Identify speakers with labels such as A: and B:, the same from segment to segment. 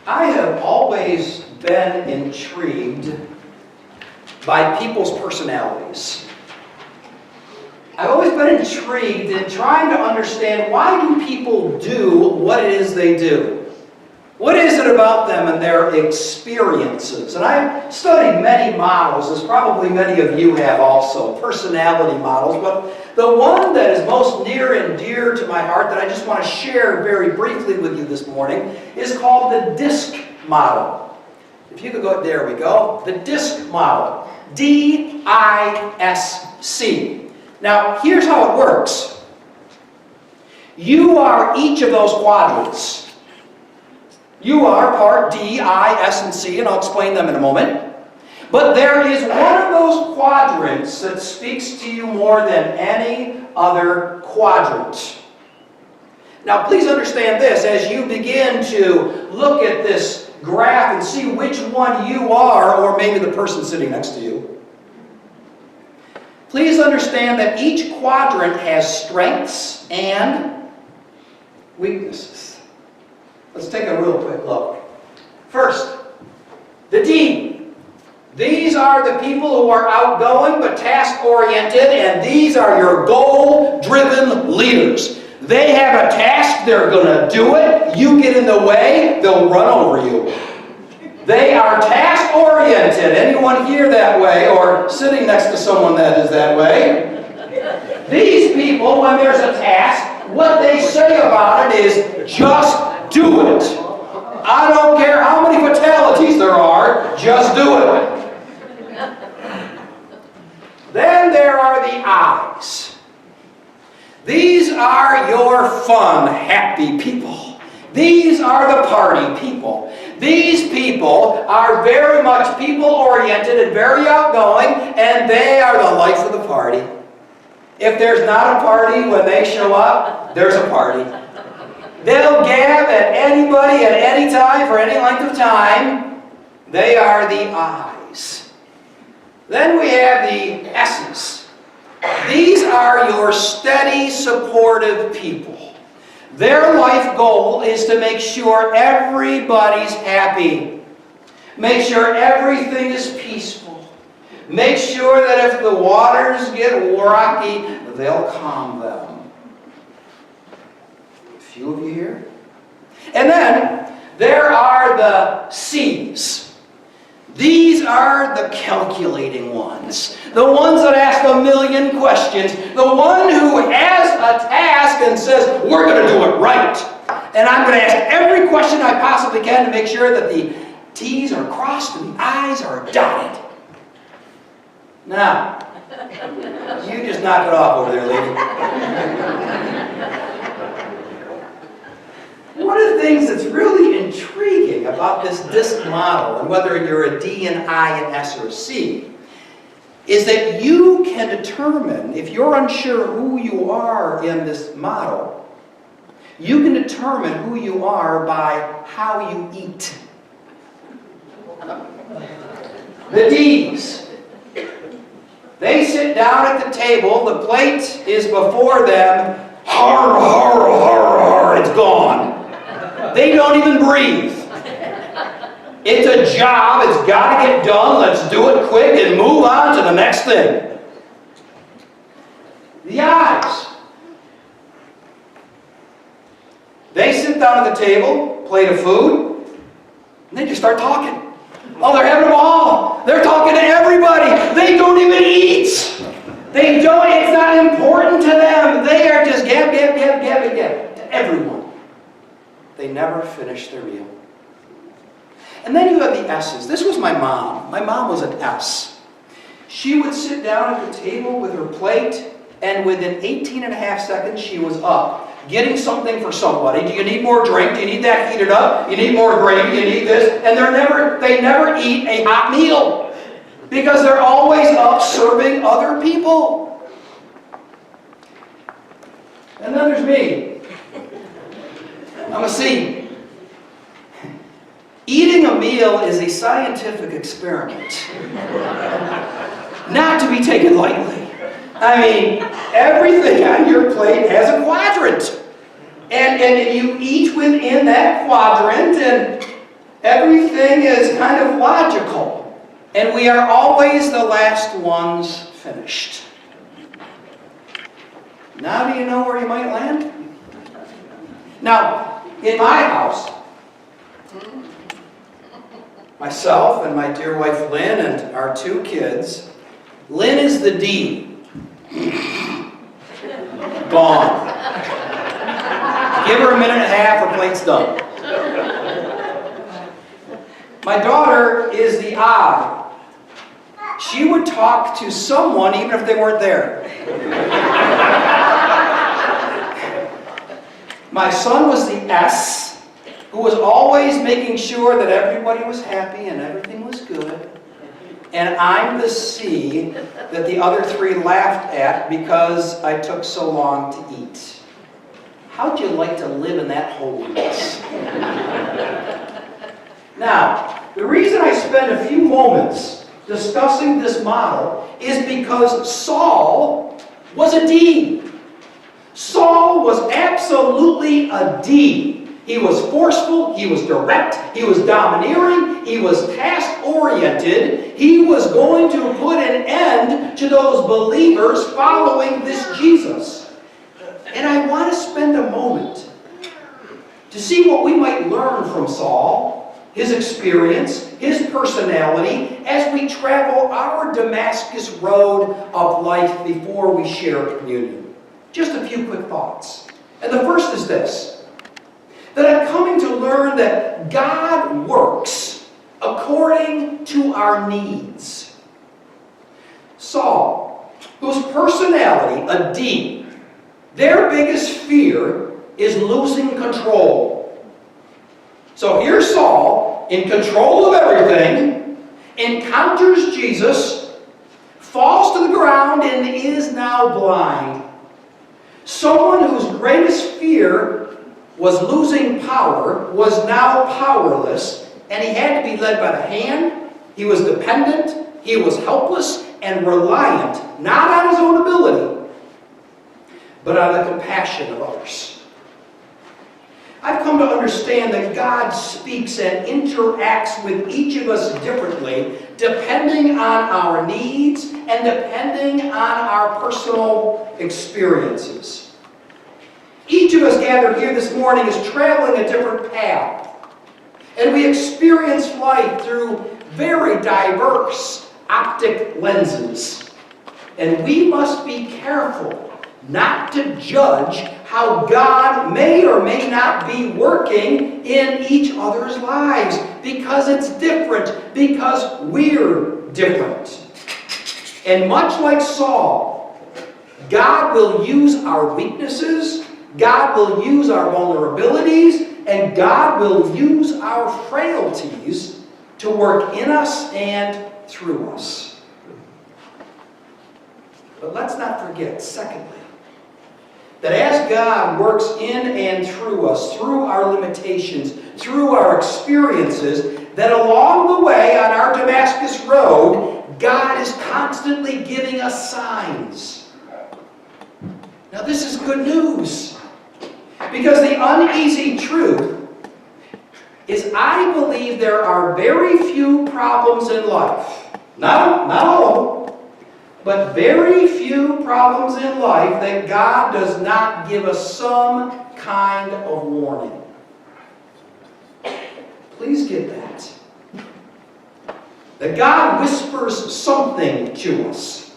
A: I have always been intrigued by people's personalities. I've always been intrigued in trying to understand, why do people do what it is they do? What is it about them and their experiences? And I've studied many models, as probably many of you have also, personality models, but the one that is most near and dear to my heart that I just want to share very briefly with you this morning is called the DISC model. If you could go, there we go, the DISC model. D-I-S-C. Now, here's how it works. You are each of those quadrants. You are part D, I, S, and C, and I'll explain them in a moment. But there is one of those quadrants that speaks to you more than any other quadrant. Now, please understand this as you begin to look at this graph and see which one you are, or maybe the person sitting next to you. Please understand that each quadrant has strengths and weaknesses. Let's take a real quick look. First, the D. These are the people who are outgoing but task-oriented, and these are your goal-driven leaders. They have a task, they're going to do it. You get in the way, they'll run over you. They are task-oriented. Anyone here that way, or sitting next to someone that is that way? These people, when there's a task, what they say about it is, just do it. I don't care how many fatalities there are, just do it. Then there are the I's. These are your fun, happy people. These are the party people. These people are very much people-oriented and very outgoing, and they are the life of the party. If there's not a party, when they show up, there's a party. They'll gab at anybody at any time for any length of time. They are the I's. Then we have the S's. These are your steady, supportive people. Their life goal is to make sure everybody's happy. Make sure everything is peaceful. Make sure that if the waters get rocky, they'll calm them. A few of you here. And then there are the C's. These are the calculating ones. The ones that ask a million questions. The one who has a task and says, we're going to do it right. And I'm going to ask every question I possibly can to make sure that the T's are crossed and the I's are dotted. Now, you just knock it off over there, lady. One of the things that's really intriguing about this DISC model, and whether you're a D, an I, an S, or a C, is that you can determine, if you're unsure who you are in this model, you can determine who you are by how you eat. The D's. They sit down at the table, the plate is before them, har, har, har, har, it's gone. They don't even breathe. It's a job, it's got to get done, let's do it quick and move on to the next thing. The I's. They sit down at the table, plate of food, and they just start talking. Oh, they're having a ball. They're talking to everybody. They don't even eat. They don't, it's not important to them. They are just gab, gab, gab, gab, gab to everyone. They never finish their meal. And then you have the S's. This was my mom. My mom was an S. She would sit down at the table with her plate, and within 18 and a half seconds, she was up, getting something for somebody. Do you need more drink? Do you need that heated up? You need more gravy? You need this? And they never eat a hot meal because they're always up serving other people. And then there's me. I'm a C. Eating a meal is a scientific experiment, not to be taken lightly. I mean, everything on your plate has a quadrant. And you eat within that quadrant, Everything is kind of logical, and we are always the last ones finished. Now do you know where you might land? Now, in my house, myself and my dear wife Lynn and our 2 kids, Lynn is the D. Gone. Give her a minute and a half, her plate's done. My daughter is the I. She would talk to someone even if they weren't there. My son was the S, who was always making sure that everybody was happy and everything was good. And I'm the C that the other 3 laughed at because I took so long to eat. How'd you like to live in that holiness? Now, the reason I spend a few moments discussing this model is because Saul was a D. Saul was absolutely a D. He was forceful, he was direct, he was domineering, he was task-oriented. He was going to put an end to those believers following this Jesus. And I want to spend a moment to see what we might learn from Saul, his experience, his personality, as we travel our Damascus road of life before we share communion. Just a few quick thoughts. And the first is this, that I'm coming to learn that God works according to our needs. Saul, whose personality, a D, their biggest fear is losing control. So here's Saul, in control of everything, encounters Jesus, falls to the ground, and is now blind. Someone whose greatest fear was losing power was now powerless, and he had to be led by the hand. He was dependent, he was helpless, and reliant, not on his own ability, but on the compassion of others. I've come to understand that God speaks and interacts with each of us differently, depending on our needs and depending on our personal experiences. Each of us gathered here this morning is traveling a different path, and we experience life through very diverse optic lenses. And we must be careful not to judge how God may or may not be working in each other's lives, because it's different, because we're different. And much like Saul, God will use our weaknesses, God will use our vulnerabilities, and God will use our frailties to work in us and through us. But let's not forget, secondly, that as God works in and through us, through our limitations, through our experiences, that along the way on our Damascus road, God is constantly giving us signs. Now this is good news, because the uneasy truth is I believe there are very few problems in life, not all of them, but very few problems in life that God does not give us some kind of warning. Please get that. That God whispers something to us.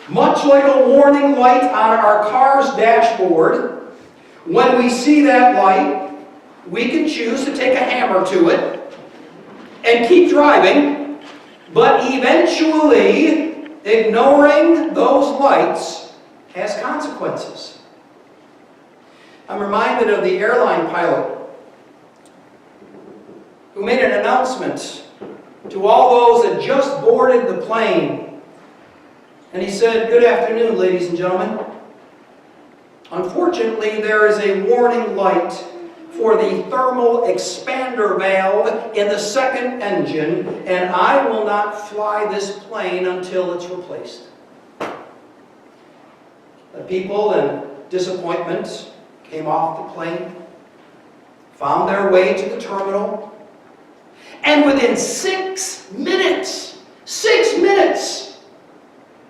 A: Much like a warning light on our car's dashboard, when we see that light, we can choose to take a hammer to it and keep driving, but eventually ignoring those lights has consequences. I'm reminded of the airline pilot who made an announcement to all those that just boarded the plane. And he said, "Good afternoon, ladies and gentlemen. Unfortunately, there is a warning light for the thermal expander valve in the second engine, and I will not fly this plane until it's replaced." The people in disappointment came off the plane, found their way to the terminal, And within 6 minutes,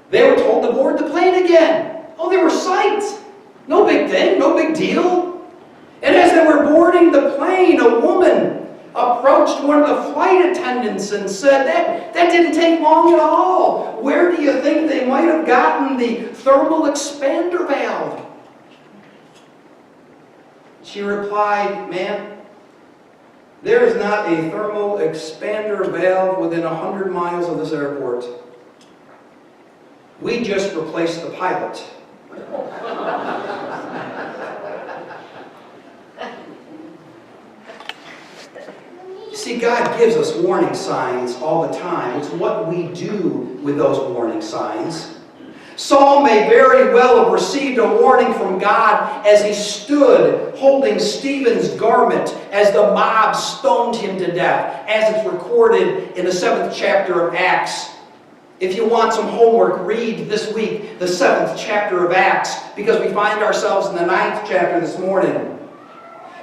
A: they were told to board the plane again. Oh, they were psyched. No big thing, no big deal. And as they were boarding the plane, a woman approached one of the flight attendants and said, that didn't take long at all. Where do you think they might have gotten the thermal expander valve? She replied, ma'am, there is not a thermal expander valve within 100 miles of this airport. We just replaced the pilot. You see, God gives us warning signs all the time. It's what we do with those warning signs. Saul may very well have received a warning from God as he stood holding Stephen's garment as the mob stoned him to death, as it's recorded in the 7th chapter of Acts. If you want some homework, read this week the 7th chapter of Acts, because we find ourselves in the 9th chapter this morning.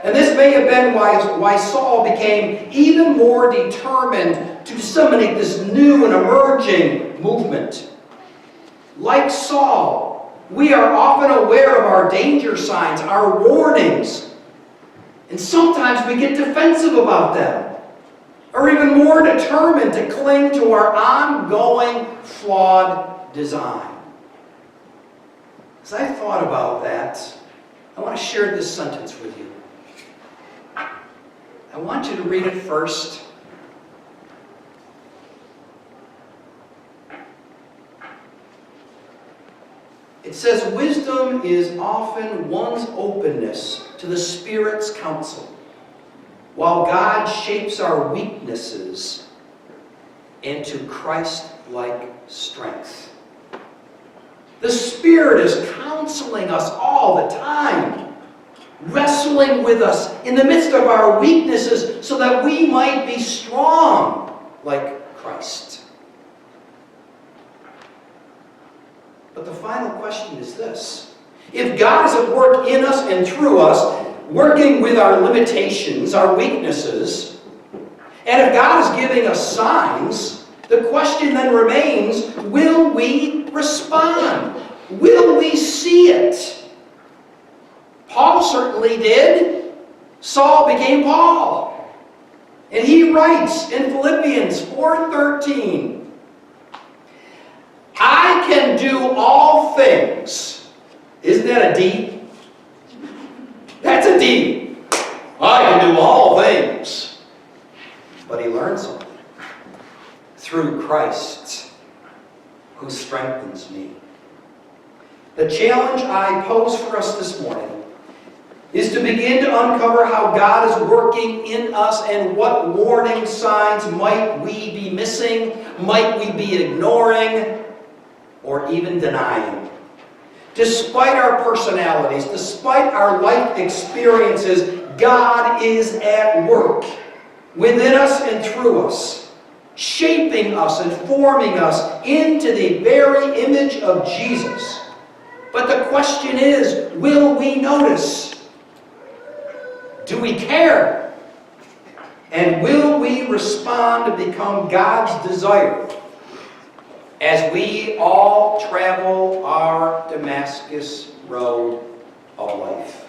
A: And this may have been why Saul became even more determined to disseminate this new and emerging movement. Like Saul, we are often aware of our danger signs, our warnings, and sometimes we get defensive about them, or even more determined to cling to our ongoing flawed design. As I thought about that, I want to share this sentence with you. I want you to read it first. It says, wisdom is often one's openness to the Spirit's counsel, while God shapes our weaknesses into Christ-like strength. The Spirit is counseling us all the time, wrestling with us in the midst of our weaknesses so that we might be strong like Christ. But the final question is this. If God is at work in us and through us, working with our limitations, our weaknesses, and if God is giving us signs, the question then remains, will we respond? Will we see it? Paul certainly did. Saul became Paul. And he writes in Philippians 4:13, I can do all things. Isn't that a D? That's a D. I can do all things. But he learned something. Through Christ, who strengthens me. The challenge I pose for us this morning is to begin to uncover how God is working in us and what warning signs might we be missing, might we be ignoring, or even denying. Despite our personalities, despite our life experiences, God is at work within us and through us, shaping us and forming us into the very image of Jesus. But the question is, will we notice? Do we care? And will we respond to become God's desire as we all travel our Damascus road of life?